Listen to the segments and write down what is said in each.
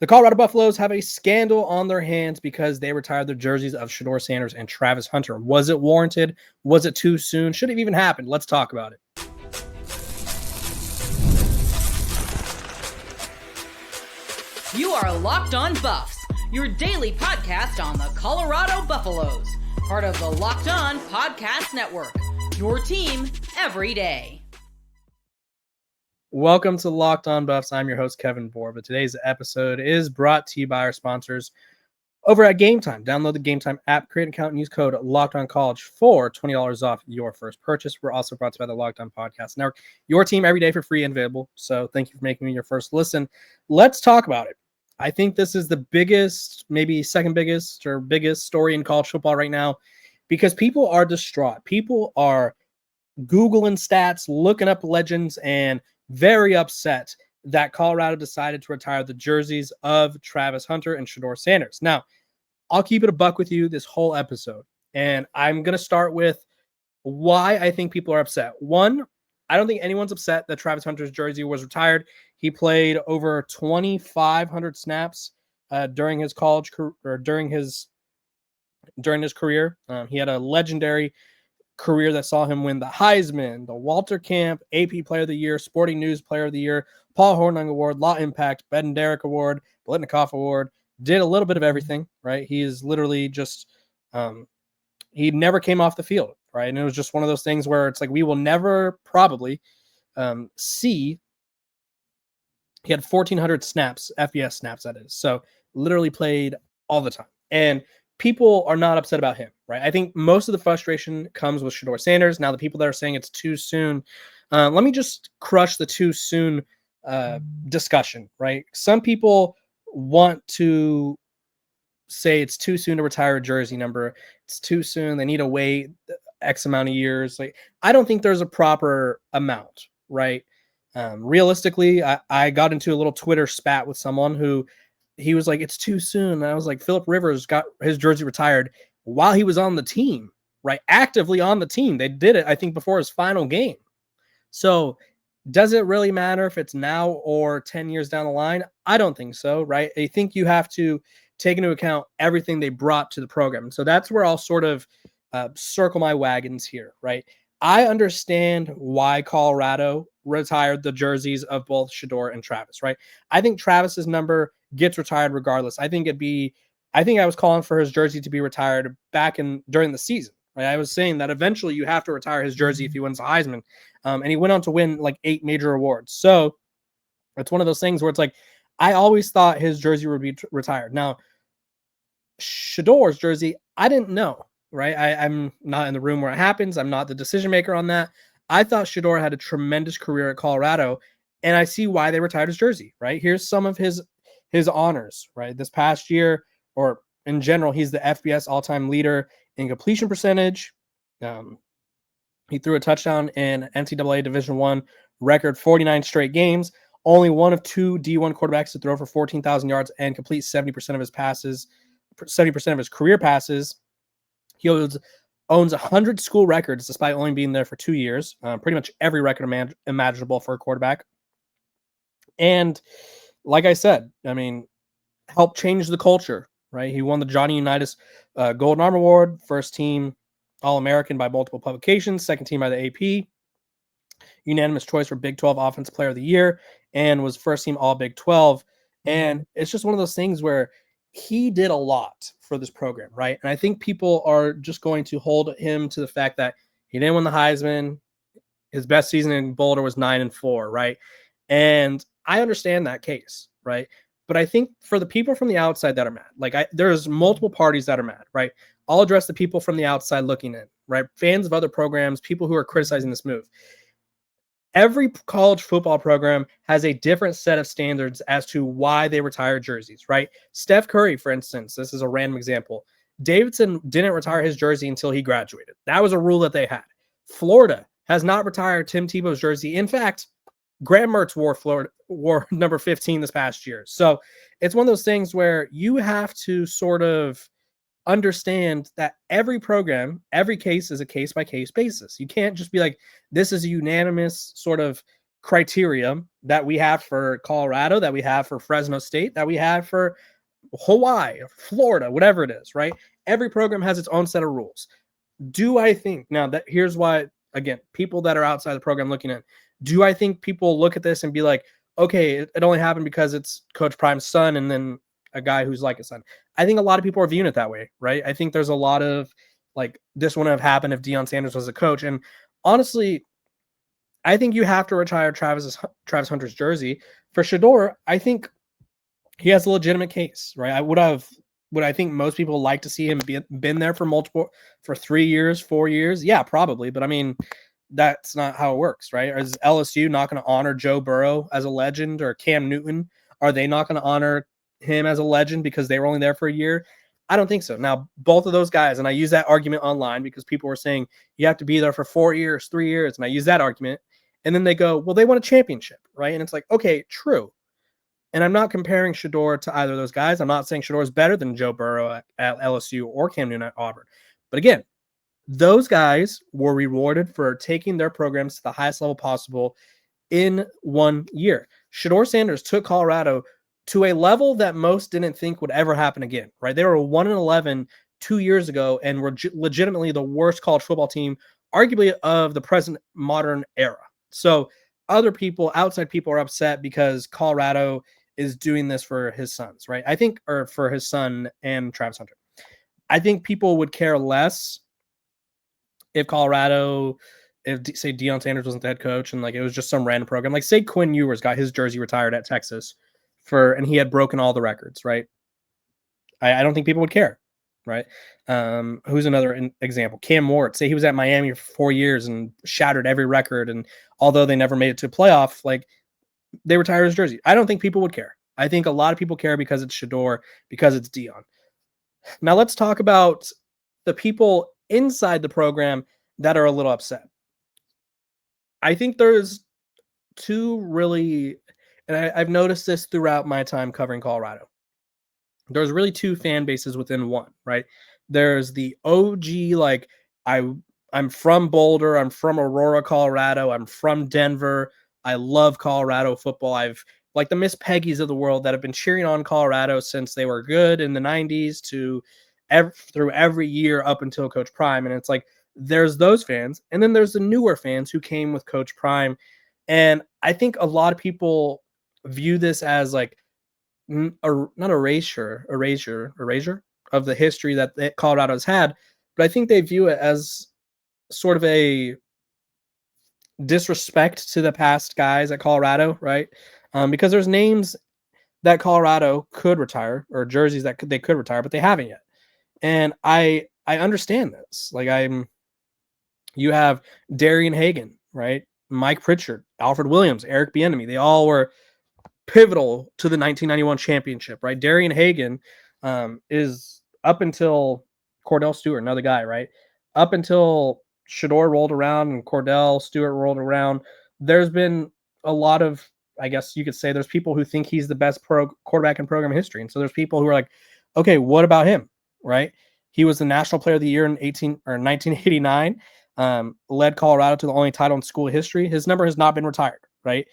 The Colorado Buffaloes have a scandal on their hands because they retired their jerseys of Shedeur Sanders and Travis Hunter. Was it warranted? Was it too soon? Should it have even happened? Let's talk about it. You are Locked On Buffs, your daily podcast on the Colorado Buffaloes, part of the Locked On Podcast Network, your team every day. Welcome to Locked On Buffs. I'm your host, Kevin Bohr, but today's episode is brought to you by our sponsors over at Game Time. Download the Game Time app, create an account, and use code LOCKEDONCollege for $20 off your first purchase. We're also brought to you by the Locked On Podcast Network, your team every day for free and available. So thank you for making me your first listen. Let's talk about it. I think this is the biggest, maybe second biggest or biggest story in college football right now because people are distraught. People are Googling stats, looking up legends, and very upset that Colorado decided to retire the jerseys of Travis Hunter and Shedeur Sanders. Now, I'll keep it a buck with you this whole episode, and I'm going to start with why I think people are upset. One, I don't think anyone's upset that Travis Hunter's jersey was retired. He played over 2,500 snaps during his college or during his career. He had a legendary career that saw him win the Heisman, the Walter Camp, AP Player of the Year, Sporting News Player of the Year, Paul Hornung Award, Law Impact, Bednarik Award, Blitnikoff Award. Did a little bit of everything, right? He is literally just he never came off the field, right? And it was just one of those things where it's like we will never probably see. He had 1,400 snaps, FBS snaps, that is. So literally played all the time. And people are not upset about him, right? I think most of the frustration comes with Shedeur Sanders. Now, the people that are saying it's too soon, let me just crush the too soon discussion, right? Some people want to say it's too soon to retire a jersey number. It's too soon. They need to wait X amount of years. Like, I don't think there's a proper amount, right? Realistically, I got into a little Twitter spat with someone who he was like, it's too soon. And I was like, Phillip Rivers got his jersey retired while he was on the team, right? Actively on the team. They did it, I think, before his final game. So does it really matter if it's now or 10 years down the line? I don't think so, right? I think you have to take into account everything they brought to the program. So that's where I'll sort of circle my wagons here, right? I understand why Colorado retired the jerseys of both Shedeur and Travis, right? I think Travis's number gets retired regardless. I think I was calling for his jersey to be retired during the season, right? I was saying that eventually you have to retire his jersey if he wins the Heisman. And he went on to win like 8 major awards. So it's one of those things where it's like, I always thought his jersey would be retired. Now, Shedeur's jersey, I didn't know. Right. I'm not in the room where it happens. I'm not the decision maker on that. I thought Shedeur had a tremendous career at Colorado, and I see why they retired his jersey. Right. Here's some of his honors. Right. This past year, or in general, he's the FBS all-time leader in completion percentage. He threw a touchdown in NCAA Division I record 49 straight games. Only one of 2 D1 quarterbacks to throw for 14,000 yards and complete 70% of his passes, 70% of his career passes. He owns 100 school records despite only being there for 2 years. Pretty much every record imaginable for a quarterback. And like I said, I mean, helped change the culture, right? He won the Johnny Unitas Golden Arm Award, first team All-American by multiple publications, second team by the AP, unanimous choice for Big 12 Offensive Player of the Year, and was first team All-Big 12. And it's just one of those things where he did a lot for this program, right? And I think people are just going to hold him to the fact that he didn't win the Heisman. His best season in Boulder was 9-4, right? And I understand that case, right? But I think for the people from the outside that are mad, like there's multiple parties that are mad, right? I'll address the people from the outside looking in, right? Fans of other programs, people who are criticizing this move. Every college football program has a different set of standards as to why they retire jerseys, right? Steph Curry, for instance, this is a random example. Davidson didn't retire his jersey until he graduated. That was a rule that they had. Florida has not retired Tim Tebow's jersey. In fact, Graham Mertz wore number 15 this past year. So it's one of those things where you have to sort of understand that every program, every case is a case-by-case basis. You can't just be like, this is a unanimous sort of criteria that we have for Colorado, that we have for Fresno State, that we have for Hawaii, Florida, whatever it is, right? Every program has its own set of rules. Do I think now that here's why, again, people that are outside the program looking at, do I think people look at this and be like, okay, it only happened because it's Coach Prime's son and then a guy who's like a son? I think a lot of people are viewing it that way, right? I think there's a lot of like, this wouldn't have happened if Deion Sanders was a coach. And honestly, I think you have to retire Travis Hunter's jersey. For Shedeur, I think he has a legitimate case, right? Would I think most people like to see him been there for 3 years, 4 years? Yeah, probably. But I mean, that's not how it works, right? Is LSU not going to honor Joe Burrow as a legend, or Cam Newton? Are they not going to honor him as a legend because they were only there for a year? I don't think so. Now, both of those guys, and I use that argument online because people were saying you have to be there for 4 years, 3 years, and I use that argument. And then they go, well, they won a championship, right? And it's like, okay, true. And I'm not comparing Shedeur to either of those guys. I'm not saying Shedeur is better than Joe Burrow at LSU or Cam Newton at Auburn. But again, those guys were rewarded for taking their programs to the highest level possible in 1 year. Shedeur Sanders took Colorado to a level that most didn't think would ever happen again, right? They were 1-11 2 years ago and were legitimately the worst college football team, arguably of the present modern era. So other people, outside people, are upset because Colorado is doing this for his sons, right? I think, or for his son and Travis Hunter. I think people would care less if Colorado, say Deion Sanders wasn't the head coach and like it was just some random program. Like say Quinn Ewers got his jersey retired at Texas and he had broken all the records, right? I don't think people would care, right? Who's another example? Cam Ward. Say he was at Miami for 4 years and shattered every record, and although they never made it to a playoff, like they retired his jersey. I don't think people would care. I think a lot of people care because it's Shedeur, because it's Deion. Now let's talk about the people inside the program that are a little upset. I think there's two really, and I've noticed this throughout my time covering Colorado. There's really two fan bases within one, right? There's the OG, like I'm from Boulder, I'm from Aurora, Colorado, I'm from Denver, I love Colorado football. I've like the Miss Peggies of the world that have been cheering on Colorado since they were good in the 90s through every year up until Coach Prime. And it's like, there's those fans. And then there's the newer fans who came with Coach Prime. And I think a lot of people view this as like, not erasure of the history that Colorado has had, but I think they view it as sort of a disrespect to the past guys at Colorado, right? Because there's names that Colorado could retire, or jerseys that they could retire, but they haven't yet. And I understand this. Like you have Darian Hagan, right? Mike Pritchard, Alfred Williams, Eric Bieniemy. They all were pivotal to the 1991 championship, right? Darian Hagan is up until Cordell Stewart, another guy, right? Up until Shedeur rolled around and Cordell Stewart rolled around, there's been a lot of, I guess you could say, there's people who think he's the best quarterback in program history. And so there's people who are like, okay, what about him, right? He was the National Player of the Year in 1989, led Colorado to the only title in school history. His number has not been retired, right?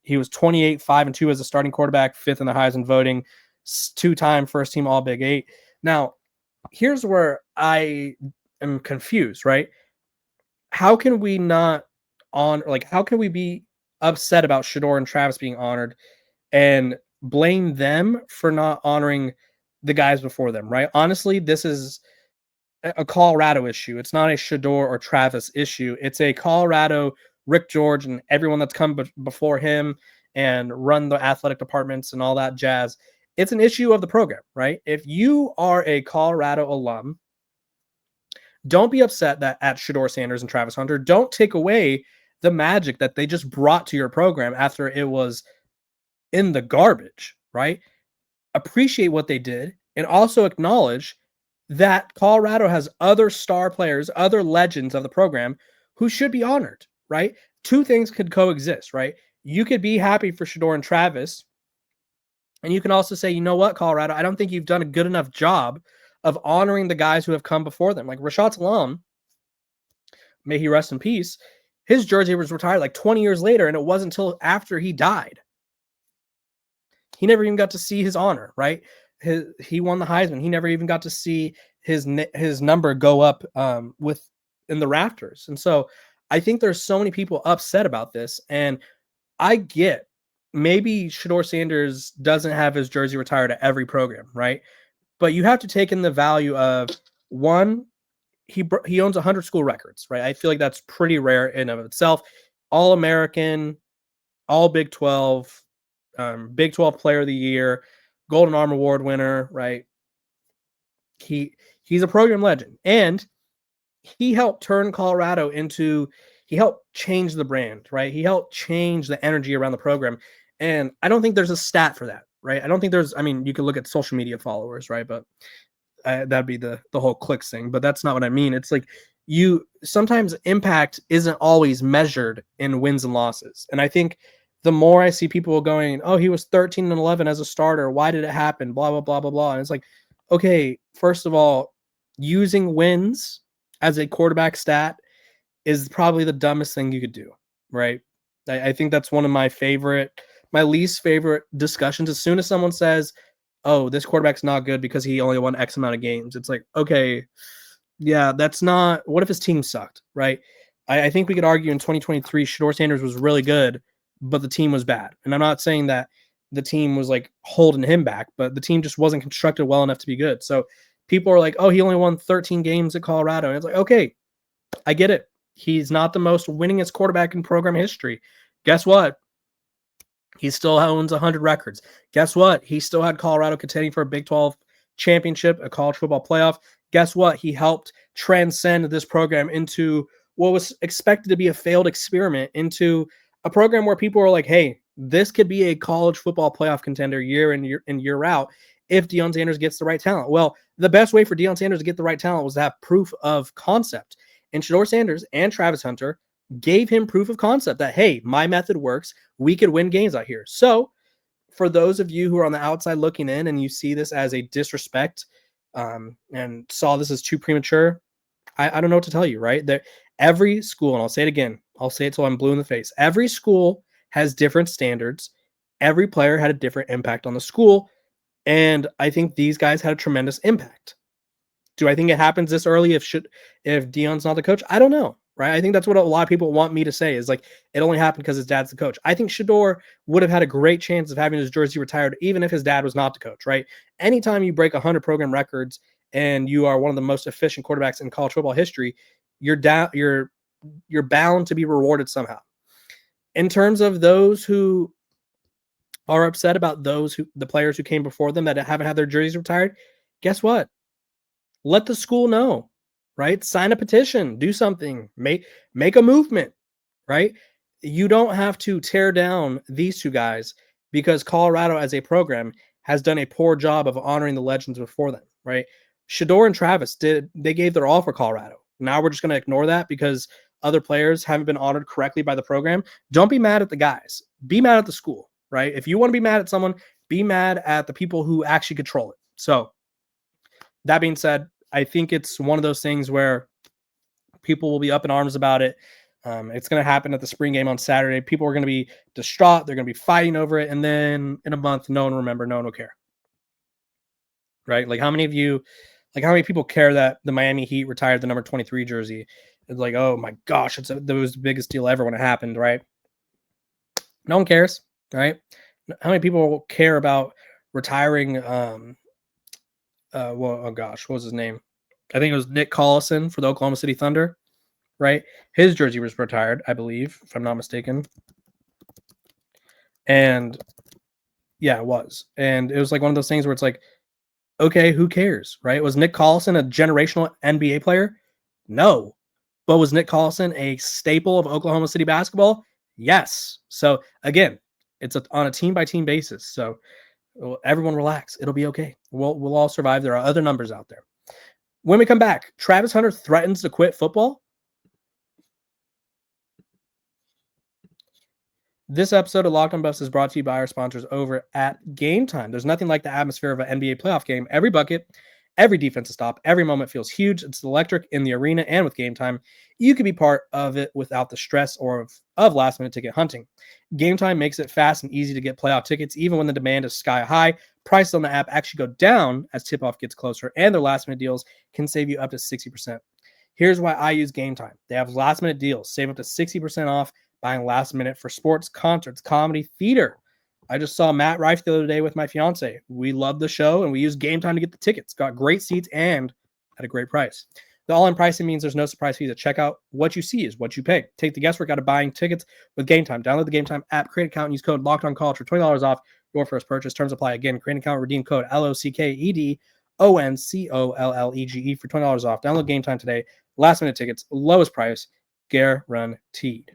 He was 28-5-2 as a starting quarterback, 5th in the Heisman voting, 2-time first team All Big 8. Now, here's where I am confused, right? How can we how can we be upset about Shedeur and Travis being honored and blame them for not honoring the guys before them, right? Honestly, this is a Colorado issue. It's not a Shedeur or Travis issue. It's a Colorado, Rick George and everyone that's come before him and run the athletic departments and all that jazz. It's an issue of the program, right? If you are a Colorado alum, don't be upset that at Shedeur Sanders and Travis Hunter. Don't take away the magic that they just brought to your program after it was in the garbage, right? Appreciate what they did and also acknowledge that Colorado has other star players, other legends of the program who should be honored, right? Two things could coexist, right? You could be happy for Shedeur and Travis, and you can also say, you know what, Colorado, I don't think you've done a good enough job of honoring the guys who have come before them. Like Rashad Salam, may he rest in peace, his jersey was retired like 20 years later, and it wasn't until after he died. He never even got to see his honor, right? He won the Heisman. He never even got to see his number go up in the rafters. And so I think there's so many people upset about this. And I get maybe Shedeur Sanders doesn't have his jersey retired at every program, right? But you have to take in the value of, one, he owns 100 school records, right? I feel like that's pretty rare in of itself. All-American, all Big 12, Big 12 Player of the Year, Golden Arm Award winner, right? He's a program legend, and he helped turn Colorado into. He helped change the brand, right? He helped change the energy around the program, and I don't think there's a stat for that, right? I don't think there's. I mean, you can look at social media followers, right? But that'd be the whole clicks thing. But that's not what I mean. It's like sometimes impact isn't always measured in wins and losses, and I think. The more I see people going, oh, he was 13-11 as a starter. Why did it happen? Blah, blah, blah, blah, blah. And it's like, okay, first of all, using wins as a quarterback stat is probably the dumbest thing you could do, right? I think that's one of my least favorite discussions. As soon as someone says, oh, this quarterback's not good because he only won X amount of games, it's like, okay, yeah, that's not – what if his team sucked, right? I think we could argue in 2023 Shedeur Sanders was really good, but the team was bad. And I'm not saying that the team was like holding him back, but the team just wasn't constructed well enough to be good. So people are like, oh, he only won 13 games at Colorado. And it's like, okay, I get it. He's not the most winningest quarterback in program history. Guess what? He still owns 100 records. Guess what? He still had Colorado contending for a Big 12 championship, a college football playoff. Guess what? He helped transcend this program into what was expected to be a failed experiment into a program where people are like, hey, this could be a college football playoff contender year in year out if Deion Sanders gets the right talent. Well, the best way for Deion Sanders to get the right talent was to have proof of concept. And Shedeur Sanders and Travis Hunter gave him proof of concept that, hey, my method works. We could win games out here. So for those of you who are on the outside looking in and you see this as a disrespect and saw this as too premature, I don't know what to tell you, right? Every school, and I'll say it again, I'll say it till I'm blue in the face. Every school has different standards. Every player had a different impact on the school. And I think these guys had a tremendous impact. Do I think it happens this early if Deion's not the coach? I don't know, right? I think that's what a lot of people want me to say is like, it only happened because his dad's the coach. I think Shedeur would have had a great chance of having his jersey retired, even if his dad was not the coach, right? Anytime you break 100 program records and you are one of the most efficient quarterbacks in college football history, you're bound to be rewarded somehow. In terms of those who are upset about the players who came before them that haven't had their jerseys retired, guess what? Let the school know, right? Sign a petition, do something, make a movement, right? You don't have to tear down these two guys because Colorado as a program has done a poor job of honoring the legends before them, right? Shedeur and Travis they gave their all for Colorado. Now we're just going to ignore that because other players haven't been honored correctly by the program. Don't be mad at the guys. Be mad at the school, right? If you want to be mad at someone, be mad at the people who actually control it. So that being said, I think it's one of those things where people will be up in arms about it. It's going to happen at the spring game on Saturday. People are going to be distraught. They're going to be fighting over it. And then in a month, no one will remember. No one will care. Right? Like how many people care that the Miami Heat retired the number 23 jersey? It's like, oh my gosh, that was the biggest deal ever when it happened, right? No one cares, right? How many people care about retiring? Oh gosh, what was his name? I think it was Nick Collison for the Oklahoma City Thunder, right? His jersey was retired, I believe, if I'm not mistaken. And yeah, it was. And it was like one of those things where it's like, okay, who cares, right? Was Nick Collison a generational NBA player? No. But was Nick Collison a staple of Oklahoma City basketball? Yes. So again, it's on a team-by-team basis. So everyone relax. It'll be okay. We'll all survive. There are other numbers out there. When we come back, Travis Hunter threatens to quit football. This episode of Locked On Buffs is brought to you by our sponsors over at Game Time. There's nothing like the atmosphere of an NBA playoff game. Every bucket, every defensive stop. Every moment feels huge. It's electric in the arena and with Game Time. You can be part of it without the stress of last-minute ticket hunting. Game Time makes it fast and easy to get playoff tickets, even when the demand is sky high. Prices on the app actually go down as tip-off gets closer, and their last-minute deals can save you up to 60%. Here's why I use Game Time. They have last-minute deals. Save up to 60% off buying last minute for sports, concerts, comedy, theater. I just saw Matt Rife the other day with my fiance. We love the show, and we use Game Time to get the tickets. Got great seats and at a great price. The all-in pricing means there's no surprise fees at checkout. What you see is what you pay. Take the guesswork out of buying tickets with Game Time. Download the Game Time app, create an account, and use code LOCKEDONCollege for $20 off your first purchase. Terms apply. Again, create an account, redeem code LOCKEDONCOLLEGE for $20 off. Download Game Time today. Last-minute tickets, lowest price, guaranteed.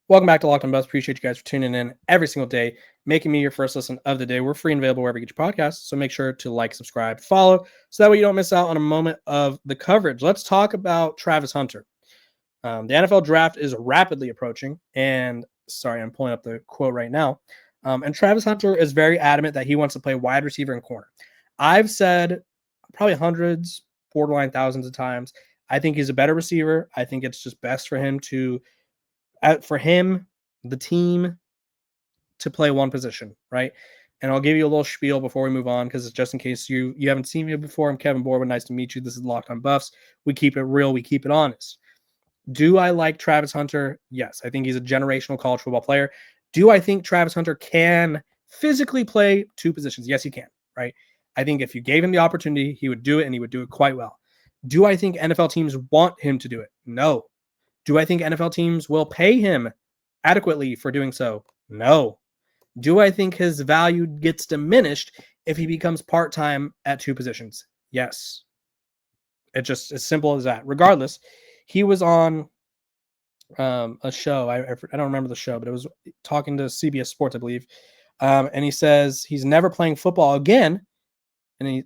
Welcome back to Locked On Buffs. Appreciate you guys for tuning in every single day, making me your first listen of the day. We're free and available wherever you get your podcasts, so make sure to like, subscribe, follow, so that way you don't miss out on a moment of the coverage. Let's talk about Travis Hunter. The NFL draft is rapidly approaching, and sorry, I'm pulling up the quote right now. And Travis Hunter is very adamant that he wants to play wide receiver and corner. I've said probably hundreds, borderline thousands of times, I think he's a better receiver. I think it's just best for him, the team, to play one position, right? And I'll give you a little spiel before we move on, because it's just in case you haven't seen me before. I'm Kevin Borba. Nice to meet you. This is Locked On Buffs. We keep it real. We keep it honest. Do I like Travis Hunter? Yes. I think he's a generational college football player. Do I think Travis Hunter can physically play two positions? Yes, he can, right? I think if you gave him the opportunity, he would do it, and he would do it quite well. Do I think NFL teams want him to do it? No. Do I think NFL teams will pay him adequately for doing so? No. Do I think his value gets diminished if he becomes part-time at two positions? Yes. It's just as simple as that. Regardless, he was on a show. I don't remember the show, but it was talking to CBS Sports, I believe. And he says he's never playing football again. And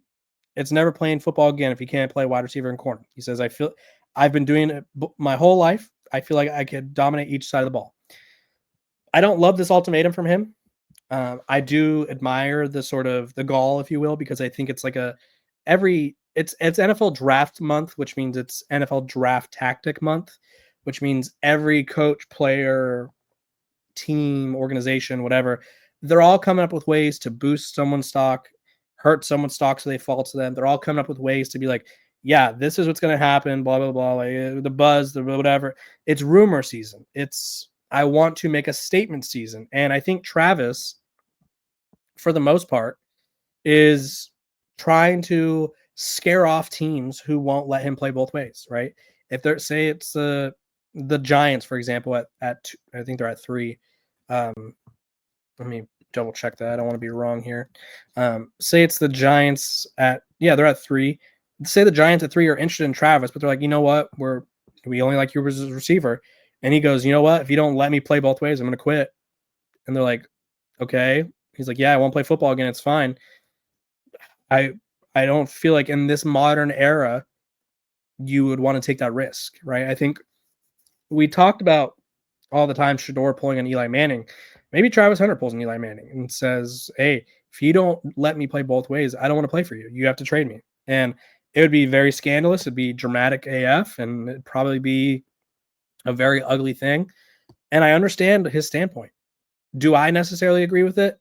it's never playing football again if he can't play wide receiver and corner. He says, I've been doing it my whole life. I feel like I could dominate each side of the ball. I don't love this ultimatum from him. I do admire the gall, if you will, because I think it's like it's NFL draft month, which means it's NFL draft tactic month, which means every coach, player, team, organization, whatever, they're all coming up with ways to boost someone's stock, hurt someone's stock so they fall to them. They're all coming up with ways to be like, yeah, this is what's going to happen, blah, blah, blah, like the buzz, the whatever. It's rumor season. I want to make a statement season. And I think Travis, for the most part, is trying to scare off teams who won't let him play both ways, right? If they're, say it's the Giants, for example, at I think they're at 3. Let me double check that. I don't want to be wrong here. Say it's the Giants they're at 3. Say the Giants at 3 are interested in Travis, but they're like, you know what? We only like you as a receiver. And he goes, you know what? If you don't let me play both ways, I'm going to quit. And they're like, okay. He's like, yeah, I won't play football again. It's fine. I don't feel like in this modern era, you would want to take that risk, right? I think we talked about all the time Shedeur pulling on Eli Manning. Maybe Travis Hunter pulls on Eli Manning and says, hey, if you don't let me play both ways, I don't want to play for you. You have to trade me. And it would be very scandalous. It'd be dramatic AF, and it'd probably be a very ugly thing. And I understand his standpoint. Do I necessarily agree with it?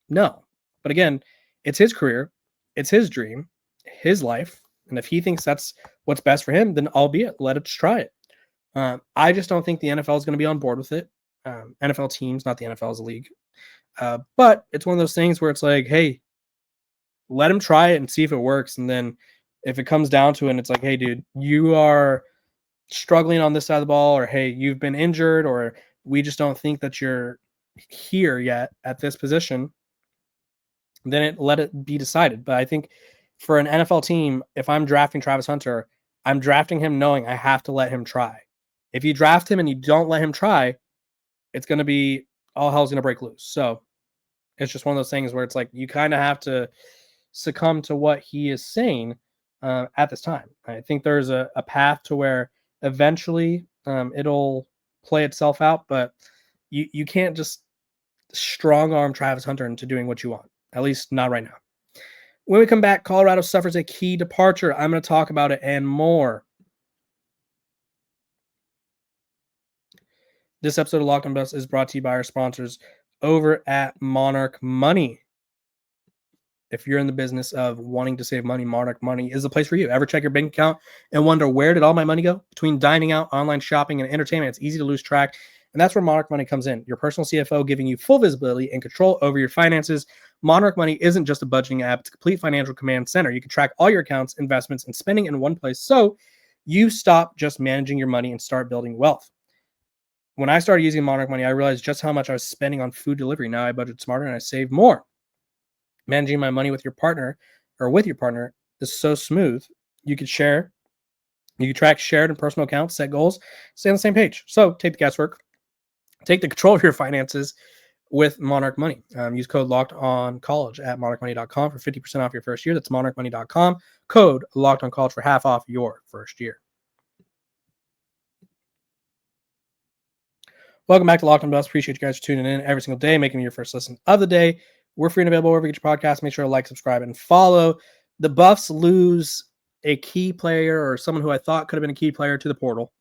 No. But again, it's his career. It's his dream, his life. And if he thinks that's what's best for him, then albeit, let us try it. I just don't think the NFL is going to be on board with it. NFL teams, not the NFL as a league. But it's one of those things where it's like, hey, let him try it and see if it works. And then if it comes down to it and it's like, hey, dude, you are struggling on this side of the ball, or hey, you've been injured, or we just don't think that you're here yet at this position, then let it be decided. But I think for an NFL team, if I'm drafting Travis Hunter, I'm drafting him knowing I have to let him try. If you draft him and you don't let him try, it's going to be all hell's going to break loose. So it's just one of those things where it's like you kind of have to succumb to what he is saying at this time. I think there's a path to where eventually it'll play itself out, but you can't just strong arm Travis Hunter into doing what you want. at least not right now. When we come back, Colorado suffers a key departure. I'm going to talk about it and more. This episode of Locked On Buffs is brought to you by our sponsors over at Monarch Money. If you're in the business of wanting to save money, Monarch Money is the place for you. Ever check your bank account and wonder, where did all my money go? Between dining out, online shopping, and entertainment, it's easy to lose track. And that's where Monarch Money comes in. Your personal CFO giving you full visibility and control over your finances. Monarch Money isn't just a budgeting app. It's a complete financial command center. You can track all your accounts, investments, and spending in one place, so you stop just managing your money and start building wealth. When I started using Monarch Money, I realized just how much I was spending on food delivery. Now I budget smarter and I save more. Managing my money with your partner is so smooth. You can track shared and personal accounts, set goals, stay on the same page. So take the guesswork, take the control of your finances with Monarch Money. Use code LOCKEDONCollege at monarchmoney.com for 50% off your first year. That's monarchmoney.com. Code LOCKEDONCollege for half off your first year. Welcome back to Locked On Buffs. Appreciate you guys for tuning in every single day, making me your first listen of the day. We're free and available wherever you get your podcast. Make sure to like, subscribe, and follow. The Buffs lose a key player, or someone who I thought could have been a key player, to the portal.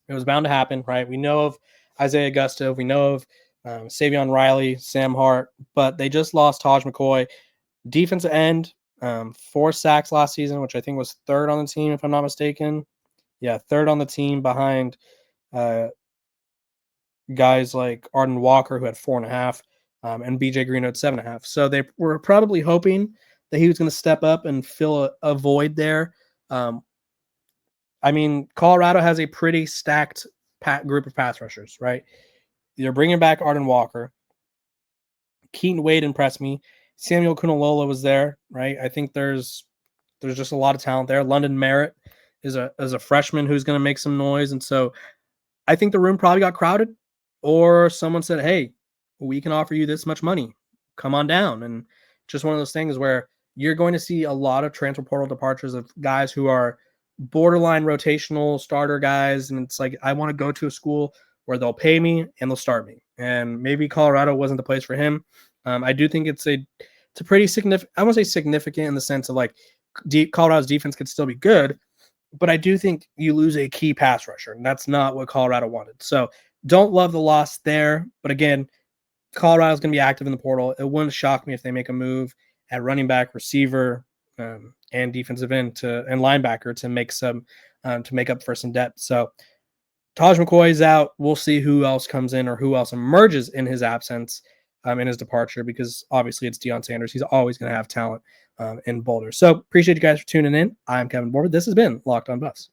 It was bound to happen, right? We know of Isaiah Augusto. We know of Savion Riley, Sam Hart, but they just lost Taj McCoy. Defensive end, 4 sacks last season, which I think was third on the team, if I'm not mistaken. Yeah, third on the team behind guys like Arden Walker, who had 4.5, and BJ Green had 7.5. So they were probably hoping that he was going to step up and fill a void there. I mean, Colorado has a pretty stacked group of pass rushers, right? They're bringing back Arden Walker. Keaton Wade impressed me. Samuel Kunalola was there, right? I think there's just a lot of talent there. London Merritt is a freshman who's going to make some noise, and so I think the room probably got crowded, or someone said, "Hey, we can offer you this much money. Come on down." And just one of those things where you're going to see a lot of transfer portal departures of guys who are borderline rotational starter guys, and it's like, I want to go to a school where they'll pay me and they'll start me. And maybe Colorado wasn't the place for him. I do think it's a pretty significant. I won't say significant in the sense of like Colorado's defense could still be good, but I do think you lose a key pass rusher, and that's not what Colorado wanted. So don't love the loss there, but again, Colorado's going to be active in the portal. It wouldn't shock me if they make a move at running back, receiver, and defensive end and linebacker to make some to make up for some depth. So Taj McCoy is out. We'll see who else comes in or who else emerges in his absence, in his departure, because obviously it's Deion Sanders. He's always going to have talent in Boulder. So appreciate you guys for tuning in. I'm Kevin Borba. This has been Locked On Buffs.